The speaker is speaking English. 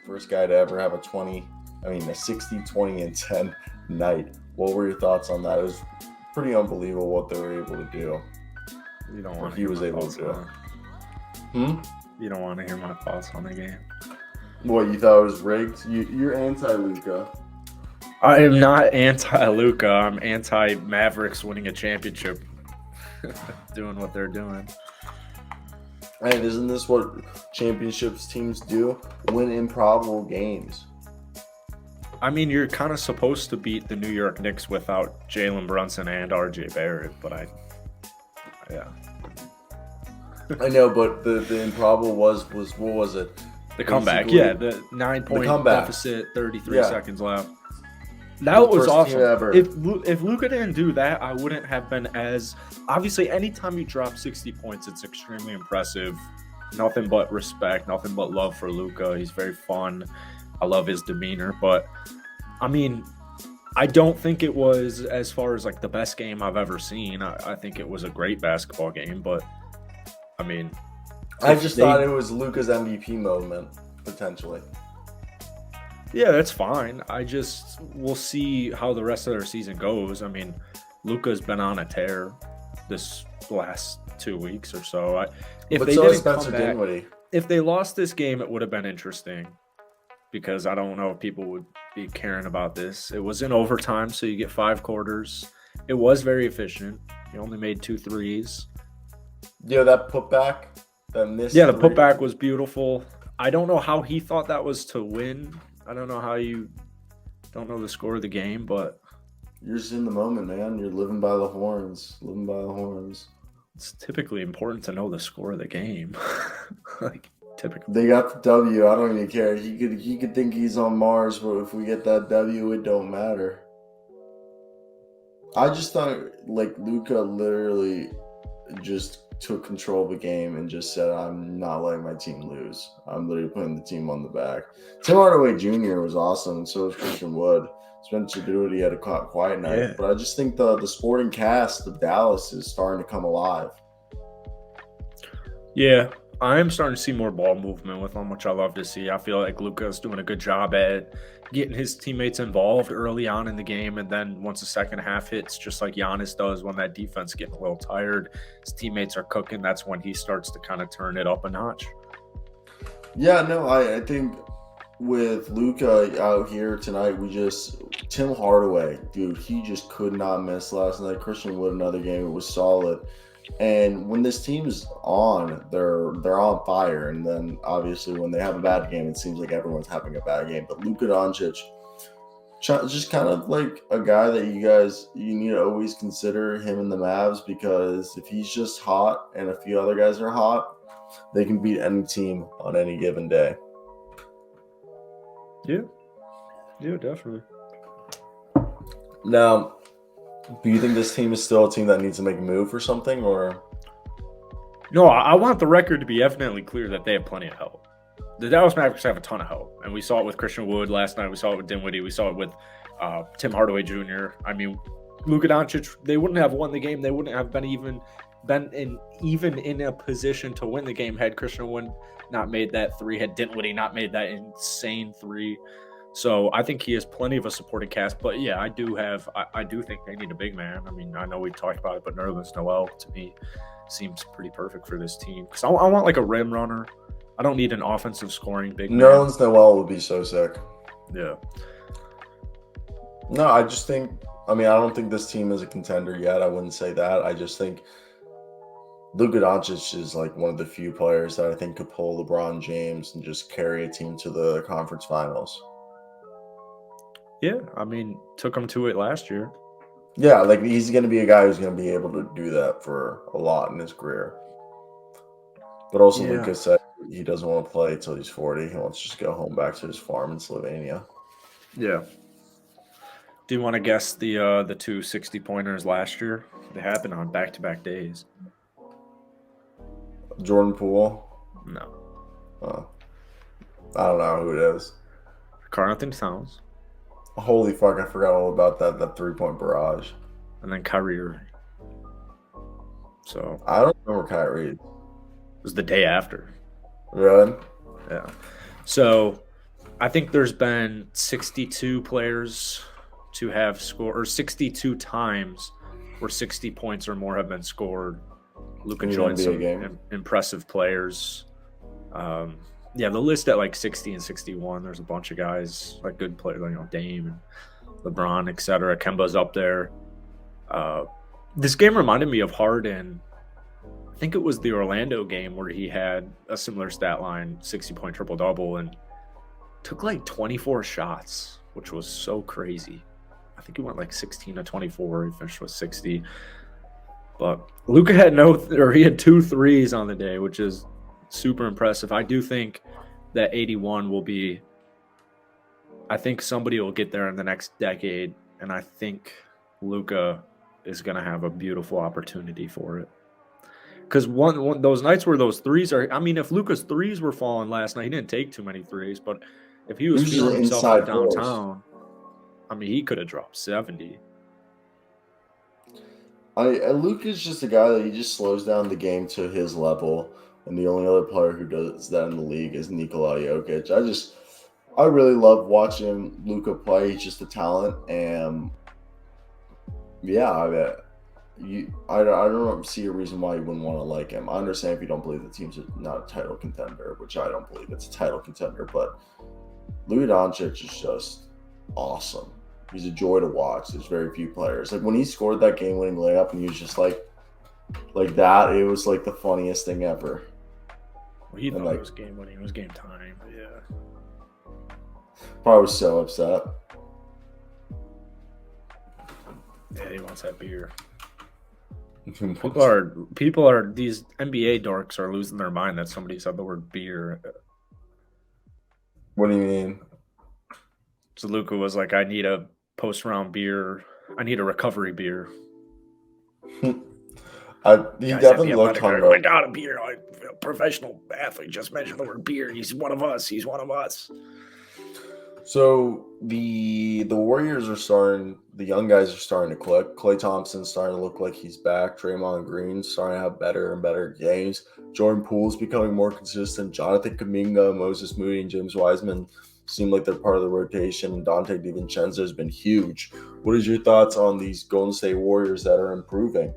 first guy to ever have a 60, 20, and 10 night. What were your thoughts on that? It was pretty unbelievable what they were able to do. You don't want he was able to do it. You don't want to hear my thoughts on the game. What, you thought it was rigged? You're anti-Luka. I am not anti-Luka. I'm anti-Mavericks winning a championship, doing what they're doing. And isn't this what championships teams do? Win improbable games. I mean, you're kind of supposed to beat the New York Knicks without Jalen Brunson and RJ Barrett, but yeah. I know, but the improbable was what was it? The comeback, the 9-point deficit, 33 seconds left. That was awesome. If Luka didn't do that, I wouldn't have been as obviously. Anytime you drop 60 points, it's extremely impressive. Nothing but respect, nothing but love for Luka. He's very fun. I love his demeanor, but I mean, I don't think it was as far as like the best game I've ever seen. I think it was a great basketball game, but I mean, I just thought it was Luka's MVP moment potentially. Yeah, that's fine. We'll see how the rest of their season goes. I mean, Luka's been on a tear this last 2 weeks or so. If they lost this game, it would have been interesting because I don't know if people would be caring about this. It was in overtime, so you get 5 quarters. It was very efficient. He only made 2 threes. Yeah, that putback, that missed. Yeah, the putback was beautiful. I don't know how he thought that was to win. I don't know how you don't know the score of the game, but you're just in the moment, man. You're living by the horns. It's typically important to know the score of the game. Typically. They got the W. I don't even care. He could think he's on Mars, but if we get that W, it don't matter. I just thought Luka literally just took control of the game and just said, I'm not letting my team lose. I'm literally putting the team on the back. Tim Hardaway Jr. was awesome, and so was Christian Wood. Spencer Dinwiddie had a quiet night. Yeah. But I just think the sporting cast of Dallas is starting to come alive. Yeah, I am starting to see more ball movement with them, which I love to see. I feel like Luka's doing a good job at getting his teammates involved early on in the game, and then once the second half hits, just like Giannis does when that defense getting a little tired, his teammates are cooking, that's when he starts to kind of turn it up a notch. Yeah, no, I think with Luka out here tonight, Tim Hardaway, dude, he just could not miss last night. Christian Wood, another game, it was solid. And when this team is on, they're on fire. And then obviously when they have a bad game, it seems like everyone's having a bad game. But Luka Doncic, just kind of like a guy that you need to always consider him in the Mavs, because if he's just hot and a few other guys are hot, they can beat any team on any given day. Yeah, definitely. Now, do you think this team is still a team that needs to make a move or something, or? No, I want the record to be evidently clear that they have plenty of help. The Dallas Mavericks have a ton of help, and we saw it with Christian Wood last night. We saw it with Dinwiddie. We saw it with Tim Hardaway Jr. I mean, Luka Doncic, they wouldn't have won the game. They wouldn't have been even in a position to win the game had Christian Wood not made that 3, had Dinwiddie not made that insane 3. So I think he has plenty of a supporting cast. But yeah, I do think they need a big man. I mean, I know we've talked about it, but Nerlens Noel to me seems pretty perfect for this team. Because I want like a rim runner. I don't need an offensive scoring big man. Nerlens Noel would be so sick. Yeah. No, I don't think this team is a contender yet. I wouldn't say that. I just think Luka Doncic is like one of the few players that I think could pull LeBron James and just carry a team to the conference finals. Yeah, I mean, took him to it last year. Yeah, like he's going to be a guy who's going to be able to do that for a lot in his career. But also, Luka said he doesn't want to play until he's 40. He wants to just go home back to his farm in Slovenia. Yeah. Do you want to guess the 2 60-pointers last year? They happened on back-to-back days. Jordan Poole? No. I don't know who it is. Karl-Anthony Towns. Holy fuck, I forgot all about that 3-point barrage. And then Kyrie Irving. So I don't remember Kyrie. It was the day after. Really? Yeah. So I think there's been 62 players to have scored, or 62 times where 60 points or more have been scored. Luka In an joined NBA some game. impressive players. Yeah, the list at like 60 and 61, there's a bunch of guys, like good players, Dame and LeBron, etc. Kemba's up there. This game reminded me of Harden. I think it was the Orlando game where he had a similar stat line, 60-point triple-double, and took like 24 shots, which was so crazy. I think he went like 16 to 24. He finished with 60. But Luka had he had 2 threes on the day, which is super impressive. I do think that 81 will be, I think somebody will get there in the next decade, and I think Luka is going to have a beautiful opportunity for it. Because one those nights where those threes are, I mean, if Luka's threes were falling last night, he didn't take too many threes, but if he was just feeling himself inside up downtown, I mean, he could have dropped 70. Luka's just a guy that he just slows down the game to his level, and the only other player who does that in the league is Nikola Jokic. I really love watching Luka play. He's just a talent, and yeah, I don't see a reason why you wouldn't want to like him. I understand if you don't believe the team's not a title contender, which I don't believe it's a title contender, but Luka Doncic is just awesome. He's a joy to watch. There's very few players. Like when he scored that game-winning layup and he was just like that, it was like the funniest thing ever. Well, he thought it was game-winning. It was game time. Yeah. Probably was so upset. Yeah, he wants that beer. People are these NBA dorks are losing their mind that somebody said the word beer. What do you mean? So Luka was like, I need a post-round beer. I need a recovery beer. He definitely looked hungover. Oh my God, a beer. A professional athlete just mentioned the word beer. He's one of us. He's one of us. So the Warriors are starting. The young guys are starting to click. Klay Thompson's starting to look like he's back. Draymond Green's starting to have better and better games. Jordan Poole's becoming more consistent. Jonathan Kuminga, Moses Moody, and James Wiseman seem like they're part of the rotation. And Dante DiVincenzo has been huge. What is your thoughts on these Golden State Warriors that are improving?